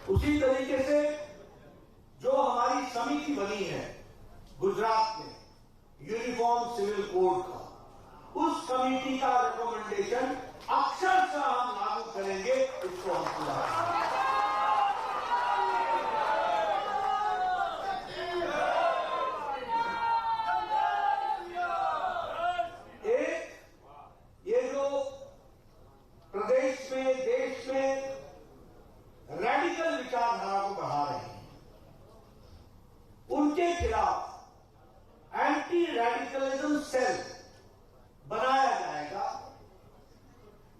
उसी तरीके से जो हमारी समिति बनी है गुजरात में यूनिफॉर्म सिविल कोड का, उस कमेटी का रिकमेंडेशन अक्षरशः हम लागू करेंगे, इसको हम पूरा एक ये जो प्रदेश में देश में रेडिकल विचारधारा को बढ़ा रहे हैं, उनके खिलाफ एंटी रेडिकलिज्म सेल बनाया जाएगा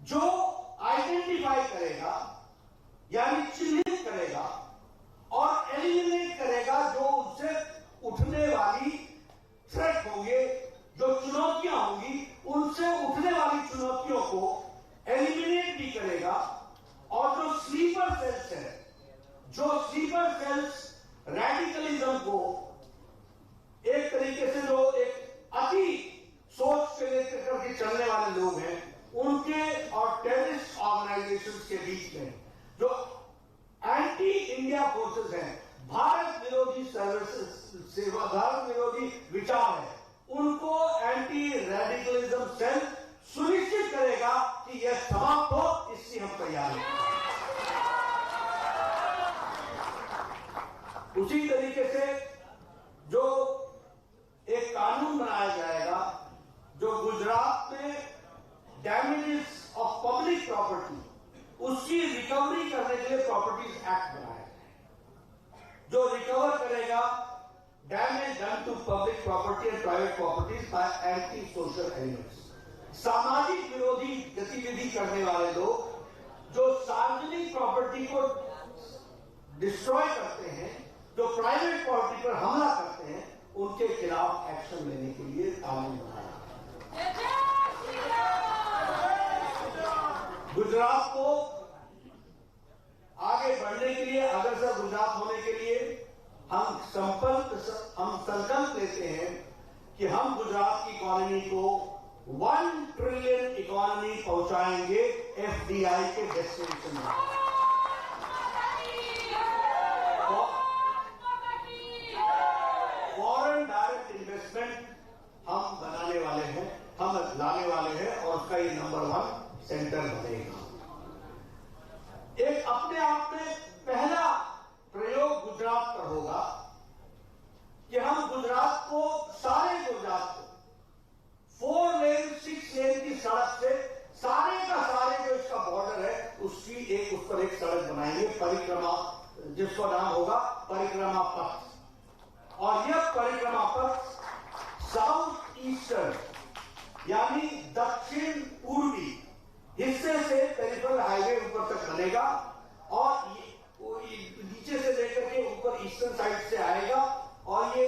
जो आइडेंटिफाई करेगा यानी चिन्हित करेगा और एलिमिनेट करेगा जो उससे उठने वाली थ्रेट होंगे, जो चुनौतियां होंगी, उनसे उठने वाली चुनौतियों को एलिमिनेट भी करेगा। और जो स्लीपर सेल्स है, जो स्लीपर सेल्स रेडिकलिज्म को एक तरीके से जो एक अति सोच के लेकर करके चलने वाले लोग हैं, उनके और टेररिस्ट ऑर्गेनाइजेशंस के बीच में जो एंटी इंडिया फोर्सेस हैं, भारत विरोधी सेवा, भारत विरोधी विचार है, उनको एंटी रेडिकलिज्म सेल सुनिश्चित करेगा कि यह समाप्त हो, इससे हम तैयार हैं। उसी तरीके से जो एक कानून बनाया जाएगा जो गुजरात में डैमेजेस ऑफ पब्लिक प्रॉपर्टी, उसकी रिकवरी करने के लिए प्रॉपर्टीज एक्ट बनाया जाएगा जो रिकवर करेगा damage done to public property and private properties by anti social elements. सामाजिक विरोधी गतिविधि करने वाले लोग जो सार्वजनिक प्रॉपर्टी को डिस्ट्रॉय करते हैं, जो प्राइवेट प्रॉपर्टी पर हमला करते हैं, उनके खिलाफ एक्शन लेने के लिए कानून बनाया। गुजरात को आगे बढ़ने के लिए, अग्रसर गुजरात होने के लिए हम संकल्प लेते हैं कि हम गुजरात की इकोनॉमी को 1 ट्रिलियन इकोनॉमी पहुंचाएंगे एफडीआई के डेस्टिनेशन में। फॉरेन डायरेक्ट इन्वेस्टमेंट हम बनाने वाले हैं, हम लाने वाले हैं और उसका ये नंबर 1 सेंटर बनेगा। एक अपने आप में पहला प्रयोग गुजरात पर होगा कि हम गुजरात को, सारे गुजरात को 4 लेन 6 लेन की सड़क से सारे का सारे जो इसका बॉर्डर है उसकी उस पर एक सड़क बनाएंगे, परिक्रमा, जिसका नाम होगा परिक्रमा पथ। और यह परिक्रमा पथ साउथ ईस्टर्न यानी दक्षिण पूर्वी हिस्से से पेरिफेरल हाईवे ऊपर तक बनेगा और नीचे से लेकर के ऊपर ईस्टर्न साइड से आएगा और ये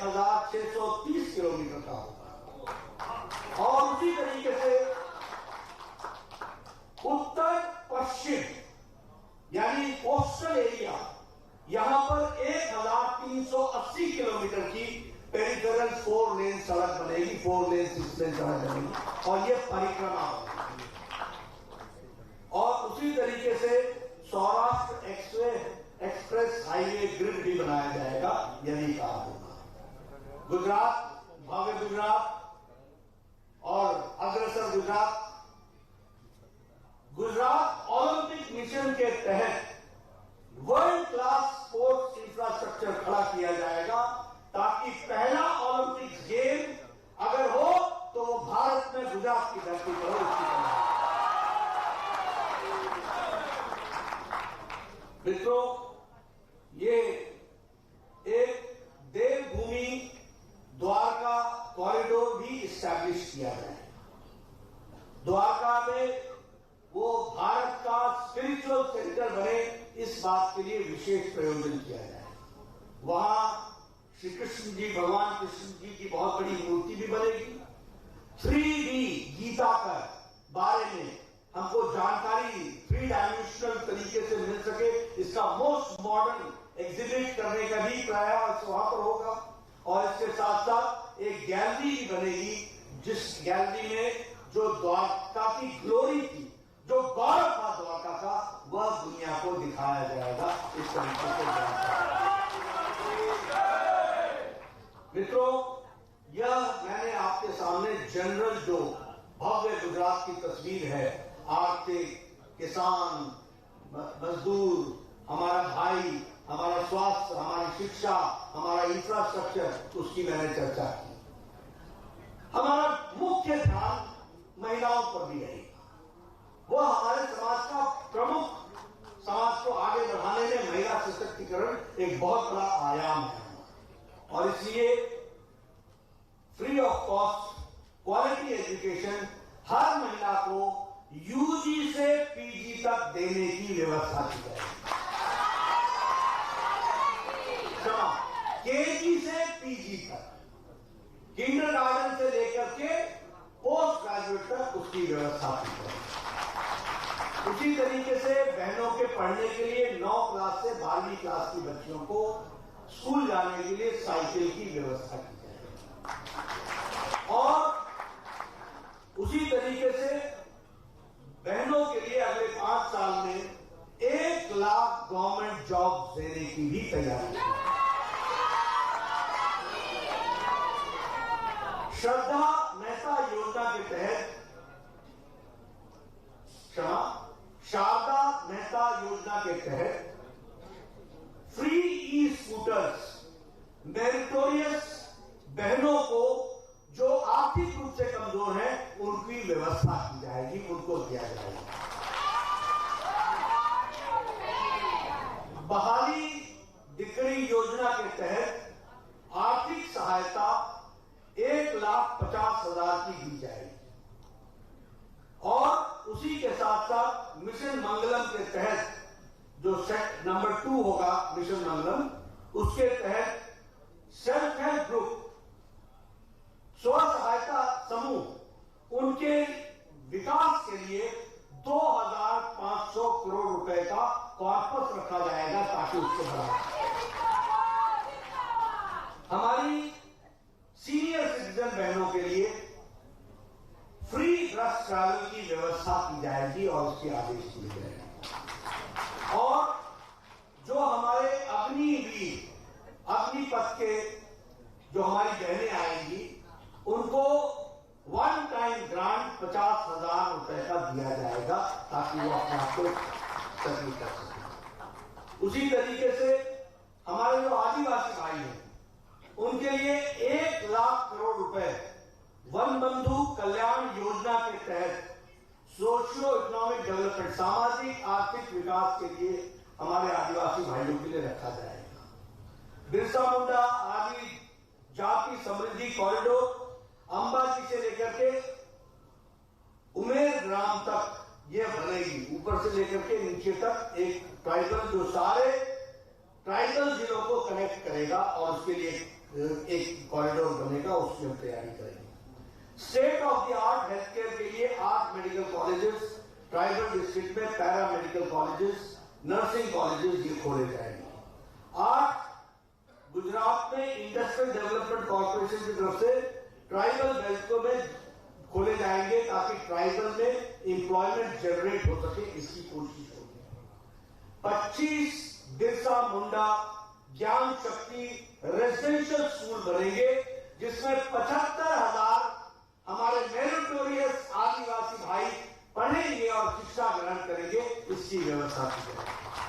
1630 किलोमीटर का होगा। और उसी तरीके से उत्तर पश्चिम यानी कोस्टल एरिया, यहां पर 1380 किलोमीटर की पेरिफेरल 4 लेन सड़क बनेगी, 4 लेन 6 लेन सड़क बनेगी और यह परिक्रमा होगी। और उसी तरीके से सौराष्ट्र एक्सप्रेस हाईवे ग्रिड भी बनाया जाएगा यदि कहा होगा। गुजरात, भव्य गुजरात और अग्रसर गुजरात, गुजरात ओलंपिक मिशन के तहत वर्ल्ड क्लास स्पोर्ट्स इंफ्रास्ट्रक्चर खड़ा किया जाएगा ताकि पहला ओलंपिक गेम अगर हो तो वो भारत में गुजरात की धरती पर हो। मित्रों, ये एक देवभूमि द्वारका कॉरिडोर भी इस्टेब्लिश किया जाए। द्वारका में वो भारत का स्पिरिचुअल सेंटर बने, इस बात के लिए विशेष प्रयोजन किया जाए। वहां श्री कृष्ण जी, भगवान कृष्ण जी की बहुत बड़ी मूर्ति भी बनेगी। 3D गीता का बारे में हमको जानकारी 3 डायमेंशनल तरीके से मिल सके, इसका मोस्ट मॉडर्न एग्जिबिट करने का भी प्रयास वहां पर होगा। और इसके साथ साथ एक गैलरी भी बनेगी, जिस गैलरी में जो द्वारका की ग्लोरी थी, जो गौरव था द्वारका का, वह दुनिया को दिखाया जाएगा। इस तरीके से। मित्रों, यह मैंने आपके सामने जनरल जो भव्य गुजरात की तस्वीर है, आर्थिक, किसान, मजदूर, हमारा भाई, हमारा स्वास्थ्य, हमारी शिक्षा, हमारा इंफ्रास्ट्रक्चर, उसकी मैंने चर्चा की। हमारा मुख्य ध्यान महिलाओं पर भी रहेगा। वो हमारे समाज का प्रमुख, समाज को आगे बढ़ाने में महिला सशक्तिकरण एक बहुत बड़ा आयाम है और इसलिए free of cost quality education हर महिला को यूजी से पीजी तक देने की व्यवस्था की जाएगी। केजी से पीजी तक, किंडरगार्टन से लेकर के पोस्ट ग्रेजुएट तक उसकी व्यवस्था की जाएगी। उसी तरीके से बहनों के पढ़ने के लिए 9 क्लास से 12वीं क्लास की बच्चियों को स्कूल जाने के लिए साइकिल की व्यवस्था की जाएगी। और उसी तरीके से बहनों के लिए अगले 5 साल में 1 लाख गवर्नमेंट जॉब देने की भी तैयारी है। श्रद्धा मेहता योजना के तहत, शारदा मेहता योजना के तहत फ्री ई स्कूटर्स मेरिटोरियस बहनों को जो आर्थिक रूप से कमजोर हैं उनकी व्यवस्था की जाएगी, उनको दिया जाएगा। बहाली दिकड़ी योजना के तहत आर्थिक सहायता 1,50,000 की दी जाएगी और उसी के साथ साथ मिशन मंगलम के तहत जो सेट नंबर 2 होगा मिशन मंगलम, उसके तहत सेल्फ हेल्प ग्रुप, स्व सहायता समूह, उनके विकास के लिए 2,500 करोड़ रुपए का कॉर्पस रखा जाएगा ताकि उसको बढ़ाया। हमारी सीनियर सिटीजन बहनों के लिए फ्री बस ट्रैवल की व्यवस्था की जाएगी और उसके आदेश दिए जाएंगे। और जो हमारे अग्निवीर, अग्निपथ के जो हमारी बहनें आएंगी उनको वन टाइम ग्रांट 50,000 रुपए का दिया जाएगा ताकि वो अपने आप को सक्रिय कर सके। उसी तरीके से हमारे जो आदिवासी भाई हैं उनके लिए 1 लाख करोड़ रुपए वन बंधु कल्याण योजना के तहत सोशियो इकोनॉमिक डेवलपमेंट, सामाजिक आर्थिक विकास के लिए हमारे आदिवासी भाइयों के लिए रखा जाएगा। बिरसा मुंडा आदि जाति समृद्धि कॉरिडोर अंबाजी से लेकर के उमेर ग्राम तक ये बनेगी, ऊपर से लेकर के नीचे तक एक ट्राइबल, जो सारे ट्राइबल जिलों को कनेक्ट करेगा और उसके लिए एक कॉरिडोर बनेगा, उसकी हम तैयारी करेंगे। State of the art health care के लिए 8 मेडिकल कॉलेजेस, ट्राइबल डिस्ट्रिक्ट में para medical colleges, nursing colleges ये खोले जाएंगे। 8 गुजरात में इंडस्ट्रियल डेवलपमेंट कॉर्पोरेशन की तरफ से ट्राइबल बेल्टों में खोले जाएंगे ताकि ट्राइबल में इंप्लॉयमेंट जनरेट हो सके, इसकी कोशिश होगी। 25 बिरसा मुंडा ज्ञान शक्ति रेजिडेंशियल स्कूल बनेंगे जिसमें 75,000 हमारे मेरिटोरियस आदिवासी भाई पढ़ेंगे और शिक्षा ग्रहण करेंगे, इसकी व्यवस्था की जाएगी।